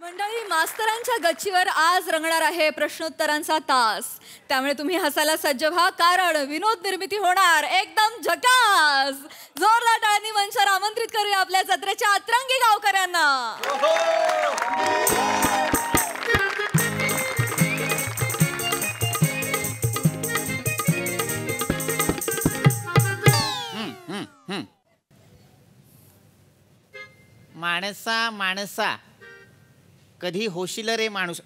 मंडळी, मास्तरांच्या गच्चीवर आज रंगणार आहे प्रश्नोत्तरांचा तास. त्यामुळे तुम्ही हसायला सज्ज व्हा, कारण विनोद निर्मिती होणार एकदम झकास. जोरदार टाळ्यांनी मंचावर आमंत्रित करूया आपल्या जत्रेच्या अतरंगी गावकऱ्यांना. माणसा माणसा कधी होशील रे माणूस.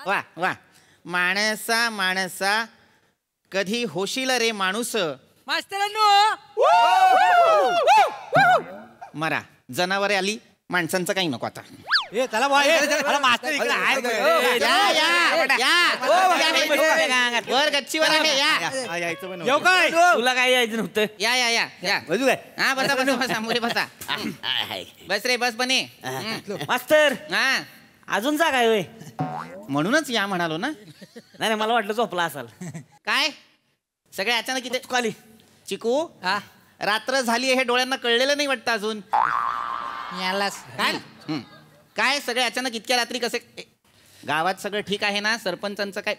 वा वा. माणसा माणसा कधी होशील रे माणूस. मास्तरांनो, मरा जनावरे आली, माणसांचं काही नको आता. चला मास्तर इकडे आहे. वर गच्चीवर आहे या. येऊ काय? तुला काय यायचं नव्हतं? या या या या. हा बसा बसा बसा मोरे बसा. बस रे बस बने. मास्तर, हा अजून जागा आहे होय? म्हणूनच या म्हणालो ना. नाही मला वाटलं झोपला असाल. काय सगळे अचानक इथे खाली चिकू. रात्र झाली हे डोळ्यांना कळलेलं नाही वाटतं अजून. काय काय सगळे अचानक इतक्या रात्री कसे? गावात सगळं ठीक आहे ना? सरपंचांचं काय?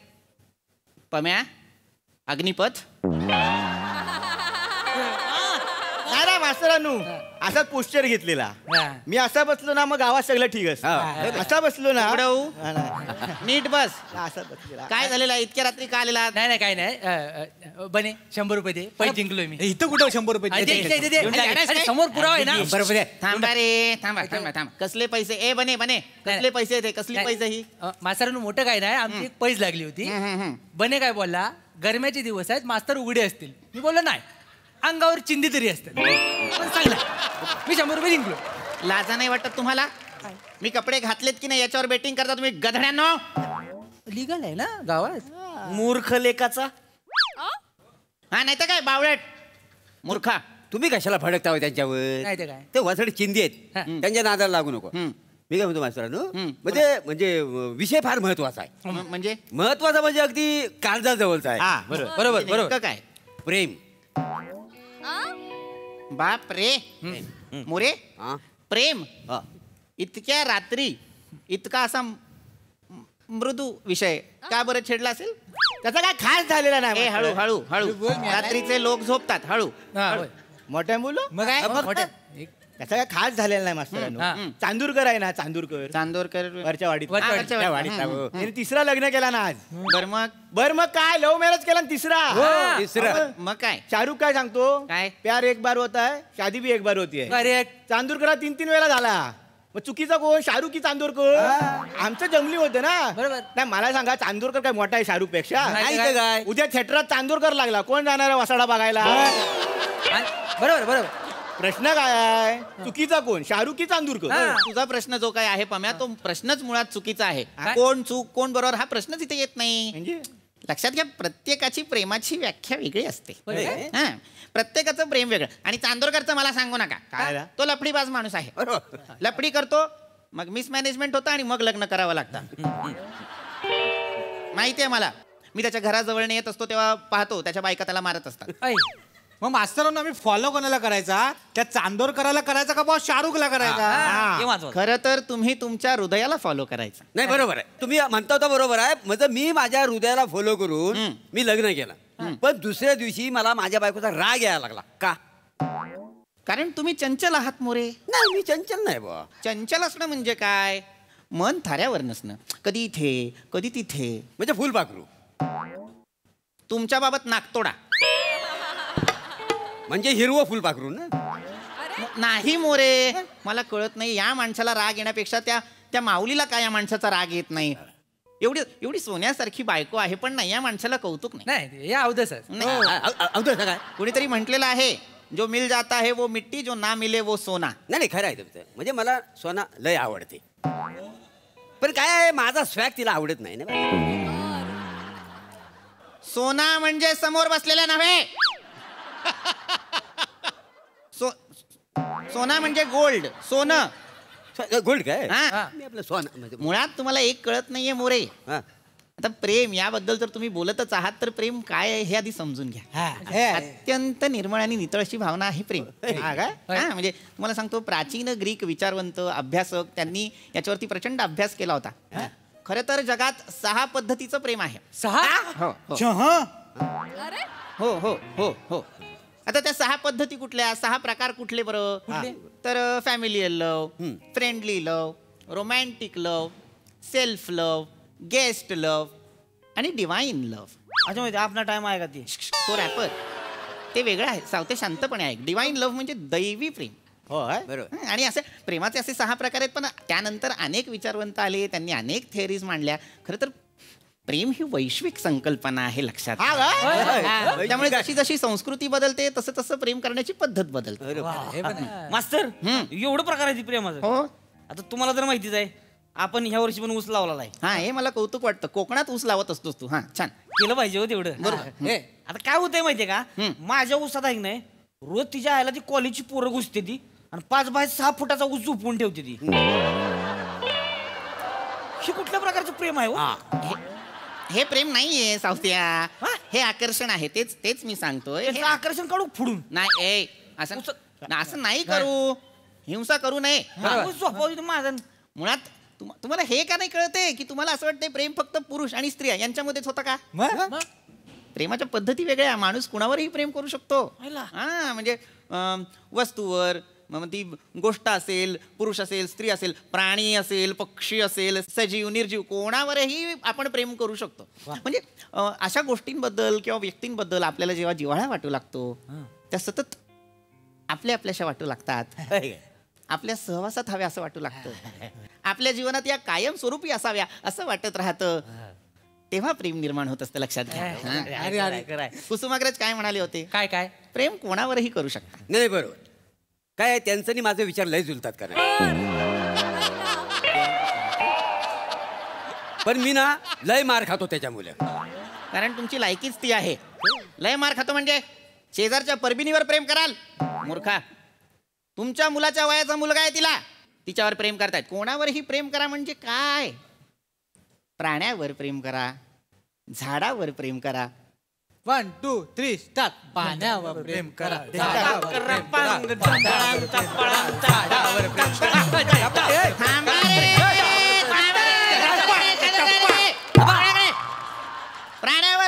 पम्या अग्निपथ मास्तरांनू असाच पोस्टर घेतलेला. मी असा बसलो ना, मग गावात सगळं ठीक असतं. असा बसलो ना, नीट बस. असा बसलेला. काय झालेला? इतक्या रात्री का आलेला? नाही काय नाही. बने 100 रुपये दे. पैसे जिंकलोय मी. इथं कुठं 100 रुपये? समोर पुरावा आहे ना. थांबा रे, थांबा थांबा थांबा. कसले पैसे? ए बने बने कसले पैसे ते? कसली पैसे ही? मास्तरांनो मोठं काय नाही, आमची एक पैज लागली होती. बने काय बोलला, गरम्याचे दिवस आहेत, मास्तर उघडे असतील. मी बोललो नाही, अंगावर चिंदी तरी असते. चांगला मी 100 रुपये जिंकलो. लाजा नाही वाटत तुम्हाला? मी कपडे घातलेत की नाही याच्यावर बेटिंग करता तुम्ही गधड्यांनो. लिगल आहे ना गावात. मूर्ख लेकाचा. हा नाही तर काय बावळट मूर्खा. तुम्ही कशाला फडकता त्यांच्यावर? नाही ते काय, ते वसड चिंदी आहेत, त्यांच्या नादाला लागू नको. मी काय म्हणतो मास्तरांनो, म्हणजे विषय फार महत्वाचा आहे. म्हणजे महत्वाचा म्हणजे अगदी काळजाजवळचा आहे. बरोबर बरोबर. काय? प्रेम. बाप रे मोरे. प्रेम इतक्या रात्री इतका असा मृदू विषय का बरं छेडला असेल? त्याचा काय खास झालेला नाही. हळू हळू हळू. रात्रीचे लोक झोपतात. हळू. मोठ्या मुलं मग काय? त्याचा काय खास झालेला नाही मास्तरांनो. चांदूरकर आहे ना, चांदूरकर वरच्या वाडीत. त्याने 3रा लग्न केला ना आज. बर मग काय लव्ह मॅरेज केला ना 3रा. मग काय? शाहरुख काय सांगतो? काय? प्यार एक बार होता है, शादी भी एक बार होती है. करेक्ट. चांदूरकरला 3 वेळा झाला. मग चुकीचा कोण? शाहरुख की चांदूरकर? आमचं जंगली होतं ना. बरोबर. नाही मला सांगा, चांदूरकर काय मोठा आहे शाहरुख पेक्षा? काय उद्या थिएटरात चांदूरकर लागला, कोण जाणार आहे वसाडा बघायला? बरोबर बरोबर. प्रश्न काय आहे? चुकीचा कोण? शाहरुख की चांदूरकर? तुझा प्रश्न जो काय आहे पम्या, तो प्रश्नच मुळात चुकीचा आहे. कोण चूक कोण बरोबर हा प्रश्नच इथे येत नाही. म्हणजे लक्षात घ्या, प्रत्येकाची प्रेमाची व्याख्या वेगळी असते. प्रत्येकाचं प्रेम वेगळं. आणि चांदोरकरचं मला सांगू नका. काय? तो लफडीबाज माणूस आहे. लफडी करतो, मग मिसमॅनेजमेंट होतं आणि मग लग्न करावं लागतं. माहिती आहे मला. मी त्याच्या घराजवळ येत असतो तेव्हा पाहतो त्याच्या बायका त्याला मारत असतात. मग मास्तरांना आम्ही फॉलो कोणाला करायचा? त्या चांदोरकराला करायचा का बॉस शाहरुखला करायचा? खरं तर तुम्ही तुमच्या हृदयाला फॉलो करायचं. नाही बरोबर आहे, तुम्ही म्हणता होता बरोबर आहे. म्हणजे मी माझ्या हृदयाला फॉलो करून मी लग्न केलं, पण दुसऱ्या दिवशी मला माझ्या बायकोचा राग यायला लागला. का? कारण तुम्ही चंचल आहात मोरे. नाही मी चंचल नाही बा. चंचल असणं म्हणजे काय? मन थाऱ्यावर नसणं. कधी इथे कधी तिथे. म्हणजे फुलपाखरू. तुमच्या बाबत नाकतोडा. म्हणजे हिरवं फुलपाखरू ना? नाही मोरे, मला कळत नाही. या माणसाला राग येण्यापेक्षा त्या माऊलीला काय या माणसाचा राग येत नाही? एवढी सोन्यासारखी बायको आहे, पण नाही या माणसाला कौतुक नाही. काय कुणीतरी म्हटलेलं आहे, जो मिल जाता है वो मिट्टी, जो ना मिले वो सोना. नाही खरं आहे तुमचं. म्हणजे मला सोना लय आवडते, पण काय आहे माझा स्वॅग तिला आवडत नाही ना. सोना म्हणजे समोर बसलेला नव्हे. सोना म्हणजे गोल्ड. सोनं गोल्ड काय? हा. मी आपलं सोना. मुळात तुम्हाला एक कळत नाहीये मोरे. आता प्रेम याबद्दल जर तुम्ही बोलतच आहात तर प्रेम काय आहे हे आधी समजून घ्या. अत्यंत निर्मळ आणि नितळ अशी भावना आहे प्रेम. हा काय? म्हणजे तुम्हाला सांगतो, प्राचीन ग्रीक विचारवंत अभ्यासक त्यांनी याच्यावरती प्रचंड अभ्यास केला होता. खरं तर जगात 6 पद्धतीचं प्रेम आहे. 6? हो अरे हो हो हो हो. आता त्या 6 पद्धती कुठल्या, 6 प्रकार कुठले बरं? तर familial love, friendly love, romantic love, self love, guest love आणि डिवाइन लव्ह. अच्छा, म्हणजे आपला टाइम आहे का ती? तो रॅपर ते वेगळं आहे. सावते शांतपणे आहे. डिवाइन लव्ह म्हणजे दैवी प्रेम. हो बरोबर. आणि असे प्रेमाचे असे 6 प्रकार आहेत. पण त्यानंतर अनेक विचारवंत आले, त्यांनी अनेक थिअरीज मांडल्या. खरं तर प्रेम ही वैश्विक संकल्पना आहे, लक्षात घ्या. त्यामुळे जशी जशी संस्कृती बदलते तसं तसं प्रेम करण्याची पद्धत बदलते. मास्तर एवढं प्रकार आहे ती प्रेमाचं. हो. आता तुम्हाला तर माहितीच आहे, आपण ह्या वर्षी पण ऊस लावलेला आहे. हा, हे मला कौतुक वाटतं. कोकणात ऊस लावत असतोस तू. हा, छान. केलं पाहिजे हो तेवढं. बरोबर. आता काय होतंय माहितीये का, माझ्या ऊसात आहे नाही, रोज तिच्या आईला ती कॉलेजची पोरं घुसते ती आणि 5 बाय 6 फुटाचा ऊस झोपून ठेवते ती. ही कुठल्या प्रकारचं प्रेम आहे हो? हे प्रेम नाहीये सावत्या, हे आकर्षण आहे. तेच तेच मी सांगतोय. याचं आकर्षण काढू फुडून. नाही, असं नाही करू. हिंसा करू नये. ऊस झोपावं तिथं माझं. मुळात तुम्हाला हे का नाही कळते की तुम्हाला असं वाटतंय प्रेम फक्त पुरुष आणि स्त्रिया यांच्यामध्येच होता का? प्रेमाच्या पद्धती वेगळ्या. माणूस कुणावरही प्रेम करू शकतो. हा, म्हणजे वस्तूवर, मग ती गोष्ट असेल, पुरुष असेल, स्त्री असेल, प्राणी असेल, पक्षी असेल, सजीव निर्जीव, कोणावरही आपण प्रेम करू शकतो. म्हणजे अशा गोष्टींबद्दल किंवा व्यक्तींबद्दल आपल्याला जेव्हा जिव्हाळा वाटू लागतो, त्या सतत आपल्याशा वाटू लागतात. आपल्या सहवासात हव्या असं वाटू लागतं. आपल्या जीवनात या कायम स्वरूपी असाव्या असं वाटत राहतं. तेव्हा प्रेम निर्माण होत असतं, लक्षात घ्या. कुसुमाग्रज काय म्हणाले होते? काय काय? प्रेम कोणावरही करू शकतात. नाही बरोबर. काय त्यांचं आणि माझे विचार लय जुलतात का नाही? पण मी ना लय मार खातो त्याच्यामुळे. कारण तुमची लायकीच ती आहे. लय मार खातो म्हणजे शेजारच्या परबिनीवर प्रेम कराल? मूर्खा. तुमच्या मुलाच्या वयाचा मुलगा आहे, तिच्यावर प्रेम करतायत. कोणावरही प्रेम करा म्हणजे काय? प्राण्यावर प्रेम करा, झाडावर प्रेम करा. 1 2 3 स्टार्ट. पाण्यावर प्रेम करा, प्राण्यावर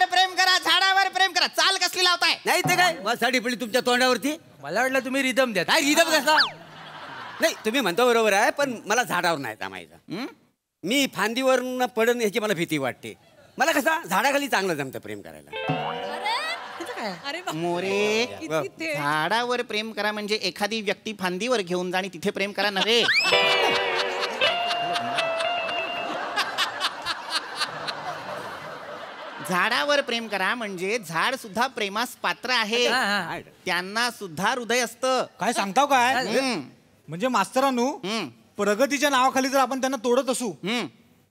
प्रेम करा, झाडावर प्रेम करा. चाल कसली लावताय? नाही ते काय साठी पडली तुमच्या तोंडावरती. मला वाटलं तुम्ही रिदम द्या. काय रिदम कसा? नाही, तुम्ही म्हणता बरोबर आहे, पण मला झाडावर नाही थांबायचं. मी फांदीवर पडन याची मला भीती वाटते. मला कसा झाडाखाली चांगलं जमतं प्रेम करायला. अरे मोरे, किती ते. झाडावर प्रेम करा म्हणजे एखादी व्यक्ती फांदीवर घेऊन जा आणि तिथे प्रेम करा नव्हे. झाडावर प्रेम करा म्हणजे झाड सुद्धा प्रेमास पात्र आहे. त्यांना सुद्धा हृदय असतं. काय सांगताव काय? म्हणजे मास्तरांनो, प्रगतीच्या नावाखाली जर आपण त्यांना तोडत असू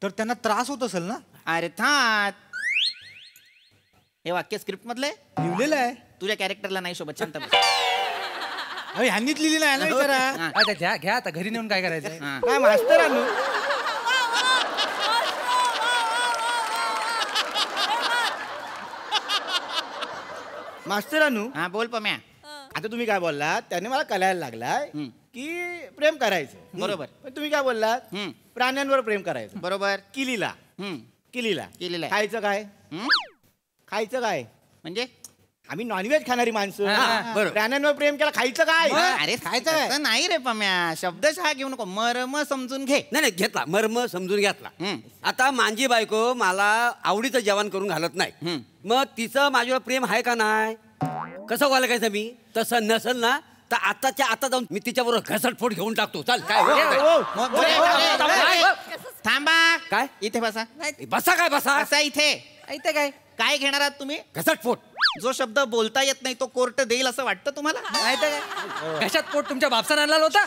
तर त्यांना त्रास होत असेल ना? अर्थात. हे वाक्य स्क्रिप्ट मधले लिहिलेलं आहे. तुझ्या कॅरेक्टरला नाही शोभत. शांत बस. अरे ह्यांनीच लिहिलेलं आहे ना. विचारा. घ्या घ्या आता घरी नेऊन काय करायचं? काय मास्तरांनो, मास्तरांनो, हा, बोल पम्या. आता तुम्ही काय बोललात त्याने मला कळायला लागलाय की प्रेम करायचं. बरोबर. पण तुम्ही काय बोललात? प्राण्यांवर प्रेम करायचं. बरोबर. किलीला केलेलं आहे. खायचं काय? खायचं काय म्हणजे आम्ही नॉनव्हेज खाणारी माणसं. बरोबर. प्राण्यांवर प्रेम केला, खायचं काय? अरे खायचं काय? नाही रे पम्या, शब्दशः घेऊ नको, मर्म समजून घे. नाही घेतला, मर्म समजून घेतला. आता माझी बायको मला आवडीचं जेवण करून घालत नाही, मग तिचं माझ्यावर प्रेम आहे का नाही? कसं बोलायचं मी? तसं नसेल ना तर आताच्या आता जाऊन मी तिच्याबरोबर घसटफोट घेऊन टाकतो. चल काय थांबा. काय? इथे बसा. बसा. काय बसा? बसा इथे. इथे काय काय घेणार आहात तुम्ही? घसटफोट. जो शब्द बोलता येत नाही तो कोर्ट देईल असं वाटतं तुम्हाला? नाही तर काय? घशात पोट तुमच्या बापसाने आणला होता.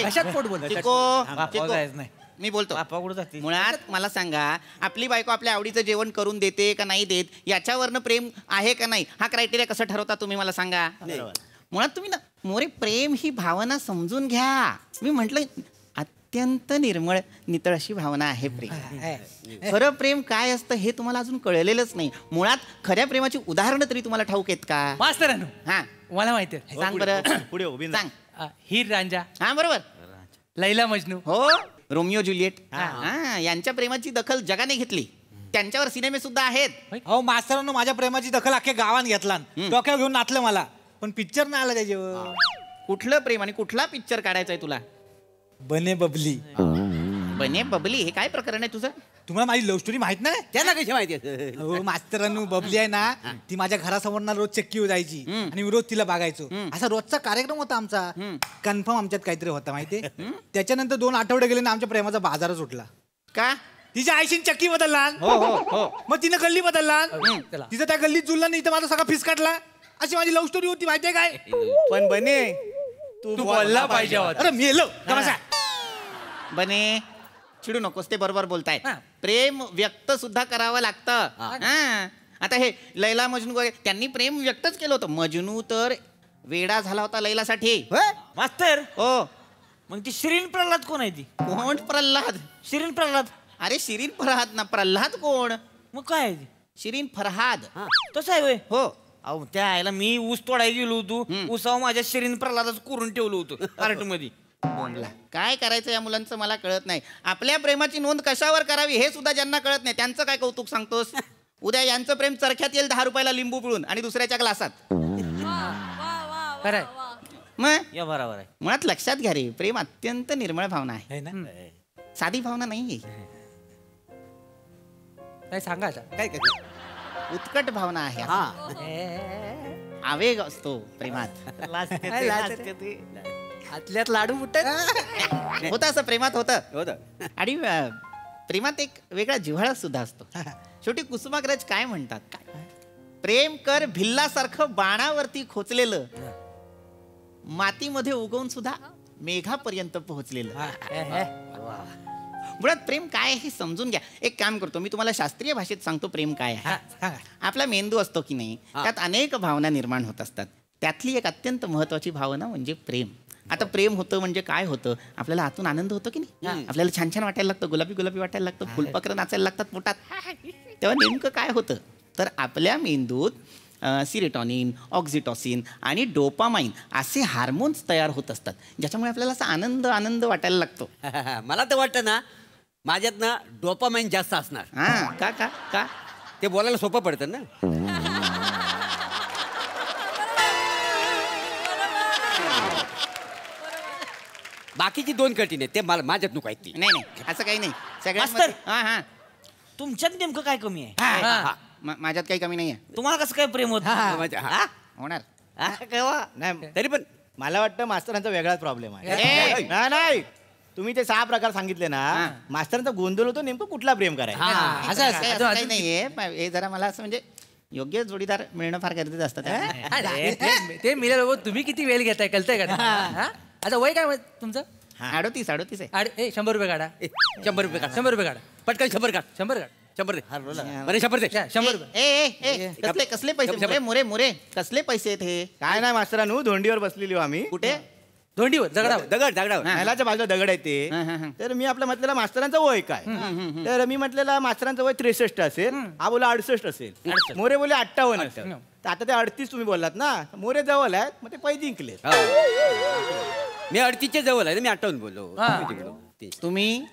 घशात पोट बोल. मी बोलतो. मुळात मला सांगा, आपली बायको आपल्या आवडीचं जेवण करून देते का नाही देत याच्यावरनं प्रेम आहे का नाही हा क्रायटेरिया कसं ठरवता तुम्ही मला सांगा. मुळात तुम्ही ना मोरे, प्रेम ही भावना समजून घ्या. मी म्हटलं अत्यंत निर्मळ नितळ अशी भावना आहे प्रेम. खरं प्रेम काय असतं हे तुम्हाला अजून कळलेलंच नाही. मुळात खऱ्या प्रेमाची उदाहरणं तरी तुम्हाला ठाऊक आहेत का? मास्तरांनो हा मला माहिती आहे. सांग बरं. पुढे उभी सांग. हीर रांझा, हा बरोबर. लैला मजनू, हो रोमिओ ज्युलिएट. हा यांच्या प्रेमाची दखल जगाने घेतली. त्यांच्यावर सिनेमे सुद्धा आहेत. अहो मास्तरांनो माझ्या प्रेमाची दखल अख्ख्या गावात घेतला. डोक्यावर घेऊन नाचलं मला, पण पिक्चर नाही आला त्याच्यावर. कुठलं प्रेम आणि कुठला पिक्चर काढायचा तुला? बने बबली. बने बबली हे काय प्रकरण आहे तुझं? तुम्हाला माझी लव्ह स्टोरी माहित नाही? त्यांना कशी माहिती आहे? हो मास्तरांनो बबली आहे ना, ती माझ्या घरासमोर ना रोज चक्कीवर जायची आणि मी रोज तिला बघायचो. असा रोजचा कार्यक्रम होता आमचा. कन्फर्म आमच्यात काहीतरी होता माहितीये. त्याच्यानंतर 2 आठवडे गेले ना आमच्या प्रेमाचा बाजारच उठला. का? तिच्या आईशीन चक्की बदलला. हो हो हो. मग तिनं गल्ली बदलला. तिचं त्या गल्लीत जुळलं नाही तर माझा सगळा फिस काढला. अशी माझी लव्ह स्टोरी होती माहितीये काय? पण बने तू बोलला पाहिजे होता. अरे मेलो. बने चिडू नकोस, ते बरोबर बोलताय. प्रेम व्यक्त सुद्धा करावं लागतं. हा. आता हे लैला मजनू वगैरे त्यांनी प्रेम व्यक्तच केलं होतं. मजनू तर वेडा झाला होता लैलासाठी. मास्तर हो. मग ती शिरीन प्रल्हाद कोण आहे? ती कोण? प्रल्हाद. शिरीन प्रल्हाद. अरे शिरीन फरहाद ना, प्रल्हाद कोण? मग काय आहे ती? शिरीन फरहाद. तसं आहे होय. हो. अहो त्या आईला मी ऊस तोडायला गेलो होतो. ऊसावर माझ्या शिरीन प्रल्हादच करून ठेवलं होतं कार्ट मध्ये. काय करायचं या मुलांचं मला कळत नाही. आपल्या प्रेमाची नोंद कशावर करावी हे सुद्धा ज्यांना कळत नाही त्यांचं काय कौतुक सांगतोस? उद्या यांचं प्रेम चरख्यात येईल 10 रुपयाला लिंबू पिळून आणि दुसऱ्याच्या ग्लासात. खरंय. मग या बरोबर आहे. मुळात लक्षात घ्या रे, प्रेम अत्यंत निर्मळ भावना आहे. है ना? साधी भावना नाही. काय सांगा आता? काय काय उत्कट भावना आहे. आवेग असतो प्रेमात. आतल्यात लाडू फुटत. होतं असं प्रेमात होतं. होतं. आणि प्रेमात एक वेगळा जिव्हाळा सुद्धा असतो. शेवटी कुसुमाग्रज काय म्हणतात? प्रेम कर भिल्लासारखं बाणावरती खोचलेलं, मातीमध्ये उगवून सुद्धा मेघापर्यंत पोहोचलेलं. मुळात प्रेम काय हे समजून घ्या. एक काम करतो मी, तुम्हाला शास्त्रीय भाषेत सांगतो प्रेम काय आहे. आपला मेंदू असतो की नाही, त्यात अनेक भावना निर्माण होत असतात. त्यातली एक अत्यंत महत्वाची भावना म्हणजे प्रेम. आता प्रेम होतं म्हणजे काय होतं? आपल्याला आतून आनंद होतो की नाही? आपल्याला छान छान वाटायला लागतं, गुलाबी गुलाबी वाटायला लागतं, फुलपाखरं नाचायला लागतात पोटात. तेव्हा नेमकं काय होतं? तर आपल्या मेंदूत सिरेटॉनिन, ऑक्झिटॉसिन आणि डोपामाइन असे हार्मोन्स तयार होत असतात, ज्याच्यामुळे आपल्याला असा आनंद आनंद वाटायला लागतो. मला तर वाटतं ना माझ्यात ना डोपामाइन जास्त असणार. हा. का का का? ते बोलायला सोपं पडतं ना. बाकीची 2 कठीण आहेत ते मला माझ्यात नको आहेत ती. नाही नाही असं काही नाही. सगळ्यात मास्तर. हा हा. तुमच्यात नेमकं काय कमी आहे? माझ्यात काही कमी नाहीये. तुम्हाला कसं काय प्रेम होत? होणार. नाही तरी पण मला वाटतं मास्तरांचा वेगळाच प्रॉब्लेम आहे. ए! नाही तुम्ही ते 6 प्रकार सांगितले ना, मास्तरांचा गोंधळ होतो नेमकं कुठला प्रेम करायचा. असं काही नाहीये. हे जरा मला असं म्हणजे योग्य जोडीदार मिळणं फार गरजेचं असतं. ते मिळालं. तुम्ही किती वेळ घेताय कळतंय का? आता वय काय तुमचं? 38 आहे. 100 रुपये काढा. 100 रुपये काढ. 100 रुपये काढा. पटकन 100 काढ. 100 काढ. 100 दे. बरे 100 दे. 100 रुपये. कसले पैसे? मोरे कसले पैसे आहेत हे? काय नाही मास्तरांनो, धोंडीवर बसलेली हो आम्ही. कुठे? धोंडीवर दगडावर. दगडावर. महिलाच्या बाजूला दगड आहे ते. तर मी आपलं म्हटलेलं मास्तरांचं वय काय, तर मी म्हटलेलं मास्तरांचं वय 63 असेल. हा बोला 68 असेल. मोरे बोले 58 असेल. तर आता ते 38 तुम्ही बोललात ना, मोरे जवळ आहेत, मग ते पैसे जिंकले. मी 38च्या जवळ आहे, मी 58 बोललो. तुम्ही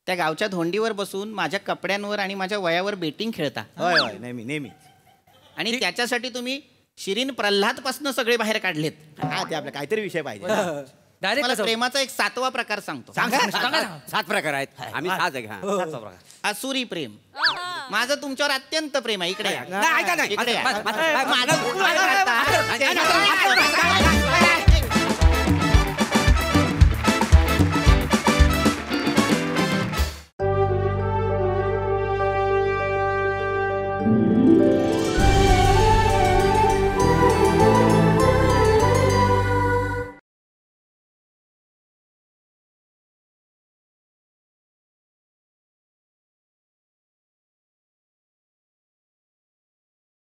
त्या गावच्या धोंडीवर बसून माझ्या कपड्यांवर आणि माझ्या वयावर बेटिंग खेळता. होय होय नेहमी. आणि त्याच्यासाठी तुम्ही शिरीन प्रल्हाद पासून सगळे बाहेर काढलेत. हा ते आपला काहीतरी विषय पाहिजे. डायरेक्ट मला प्रेमाचा एक 7वा प्रकार सांगतो. 7 प्रकार आहेत. आम्ही 6 आहे. असुरी प्रेम. माझं तुमच्यावर अत्यंत प्रेम आहे. इकडे या. नाही, ऐका नाही. इकडे या. मास्तर, माझं-